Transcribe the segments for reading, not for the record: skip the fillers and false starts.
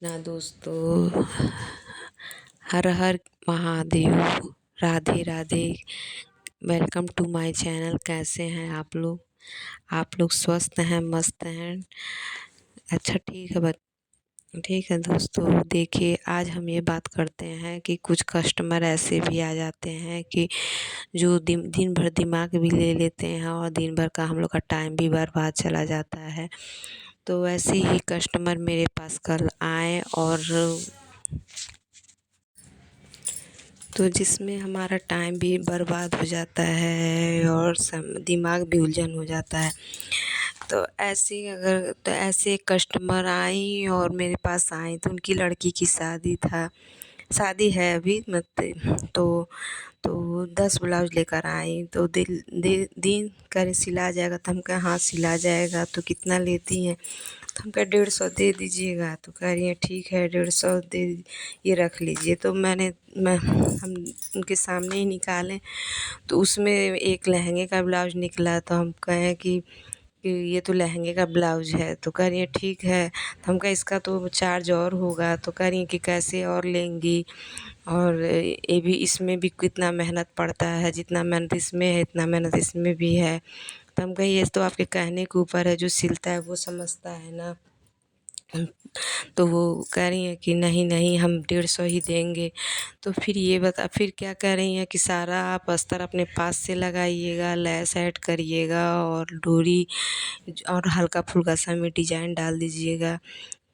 ना दोस्तों, हर हर Mahadev, Radhe Radhe. Welcome to my channel. कैसे हैं आप लोग? आप लोग स्वस्थ हैं, मस्त हैं? अच्छा, ठीक है। ठीक है दोस्तों, देखिए आज हम ये बात करते हैं कि कुछ कस्टमर ऐसे भी आ जाते हैं कि जो दिन भर दिमाग भी ले लेते हैं और दिन भर का हम लोग का टाइम भी बर्बाद चला जाता है। तो ऐसे ही कस्टमर मेरे पास कल आए और तो जिसमें हमारा टाइम भी बर्बाद हो जाता है और दिमाग भी उलझन हो जाता है। तो ऐसे कस्टमर आई और मेरे पास आई तो उनकी लड़की की शादी है अभी मत तो 10 ब्लाउज लेकर आई। तो दिन करे सिला जाएगा, तो हम कहा हाँ सिला जाएगा। तो कितना लेती हैं? तो हम कहा 150 दे दीजिएगा। तो कह रही हैं ठीक है 150 दे, ये रख लीजिए। तो हम उनके सामने ही निकाले तो उसमें एक लहंगे का ब्लाउज निकला। तो हम कहें कि ये तो लहंगे का ब्लाउज है। तो कह रही हैं ठीक है। तो हम कहा इसका तो चार्ज और होगा। तो कह रही हैं कि कैसे और लेंगी, और ये भी इसमें भी कितना मेहनत पड़ता है, जितना मेहनत इसमें है इतना मेहनत इसमें भी है। तो हम कहे ये तो आपके कहने के ऊपर है, जो सिलता है वो समझता है ना। तो वो कह रही हैं कि नहीं नहीं हम 150 ही देंगे। तो फिर क्या कह रही हैं कि सारा आप अस्तर अपने पास से लगाइएगा, लैस ऐड करिएगा और डोरी और हल्का फुल्का सा में डिजाइन डाल दीजिएगा।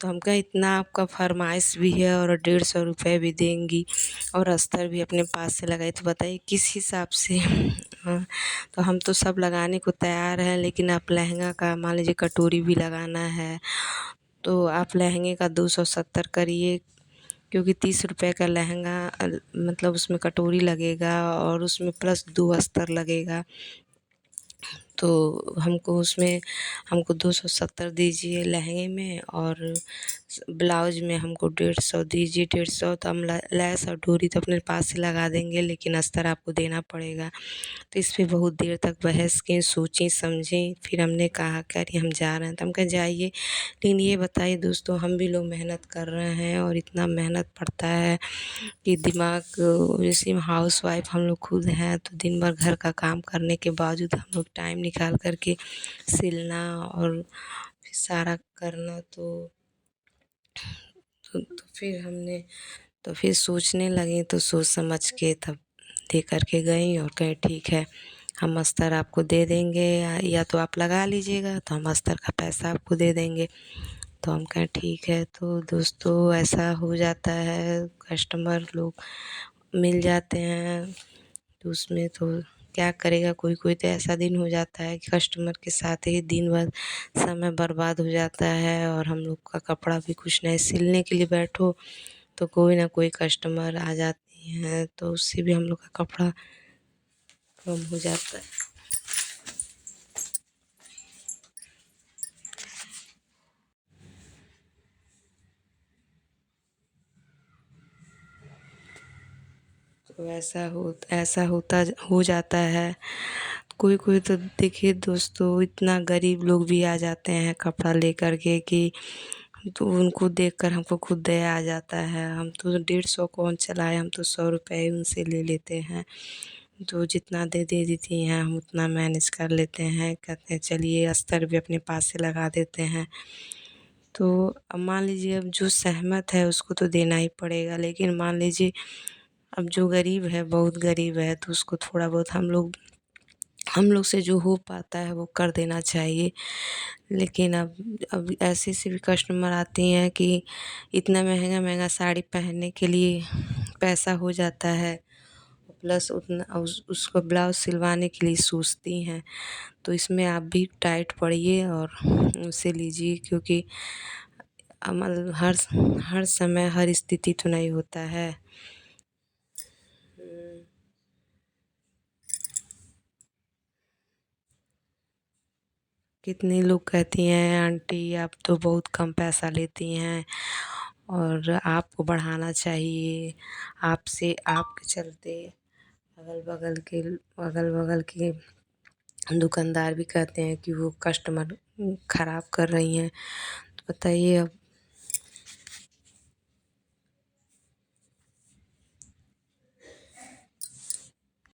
तो हम कहे इतना आपका फरमाइश भी है और 150 रुपये भी देंगी और अस्तर भी अपने पास से लगाई, तो बताइए किस हिसाब से? हाँ, तो हम तो सब लगाने को तैयार हैं, लेकिन आप लहंगा का मान लीजिए कटोरी भी लगाना है तो आप लहंगे का 270 करिए, क्योंकि 30 रुपये का लहंगा मतलब उसमें कटोरी लगेगा और उसमें प्लस 2 अस्तर लगेगा। तो हमको 270 दीजिए लहंगे में, और ब्लाउज में हमको 150 दीजिए। 150 तो हम लैस और डोरी तो अपने पास से लगा देंगे, लेकिन अस्तर आपको देना पड़ेगा। तो इस पे बहुत देर तक बहस की, सोची समझी। फिर हमने कहा कह रही हम जा रहे हैं। तो हम कहा जाइए, लेकिन ये बताइए दोस्तों, हम भी लोग मेहनत कर रहे हैं और इतना मेहनत पड़ता है कि दिमाग, जैसे हाउसवाइफ हम लोग खुद हैं, तो दिन भर घर का काम करने के बावजूद हम लोग टाइम निकाल कर के सिलना और फिर सारा करना। तो फिर सोचने लगी, तो सोच समझ के तब दे कर के गई और कहे ठीक है हम अस्तर आपको दे देंगे, या तो आप लगा लीजिएगा तो हम अस्तर का पैसा आपको दे देंगे। तो हम कहें ठीक है। तो दोस्तों ऐसा हो जाता है, कस्टमर लोग मिल जाते हैं तो उसमें तो क्या करेगा कोई कोई। तो ऐसा दिन हो जाता है कि कस्टमर के साथ ही दिन भर समय बर्बाद हो जाता है और हम लोग का कपड़ा भी कुछ नहीं, सिलने के लिए बैठो तो कोई ना कोई कस्टमर आ जाती हैं, तो उससे भी हम लोग का कपड़ा कम हो जाता है। तो ऐसा होता हो जाता है। कोई कोई तो देखिए दोस्तों, इतना गरीब लोग भी आ जाते हैं कपड़ा लेकर के कि तो उनको देखकर हमको खुद दया आ जाता है। हम तो 150 कौन चलाए, हम तो 100 रुपये ही उनसे ले लेते हैं। तो जितना दे देती हैं हम उतना मैनेज कर लेते हैं, कहते हैं चलिए अस्तर भी अपने पास से लगा देते हैं। तो अब मान लीजिए, अब जो सहमत है उसको तो देना ही पड़ेगा, लेकिन मान लीजिए अब जो गरीब है, बहुत गरीब है, तो उसको थोड़ा बहुत हम लोग से जो हो पाता है वो कर देना चाहिए। लेकिन अब ऐसे भी कस्टमर आती हैं कि इतना महंगा साड़ी पहनने के लिए पैसा हो जाता है, प्लस उतना उसको ब्लाउज सिलवाने के लिए सोचती हैं। तो इसमें आप भी टाइट पड़िए और उनसे लीजिए, क्योंकि मतलब हर समय हर स्थिति तो नहीं होता है। कितने लोग कहती हैं आंटी आप तो बहुत कम पैसा लेती हैं और आपको बढ़ाना चाहिए। आपके चलते अगल बगल के दुकानदार भी कहते हैं कि वो कस्टमर ख़राब कर रही हैं। तो बताइए अब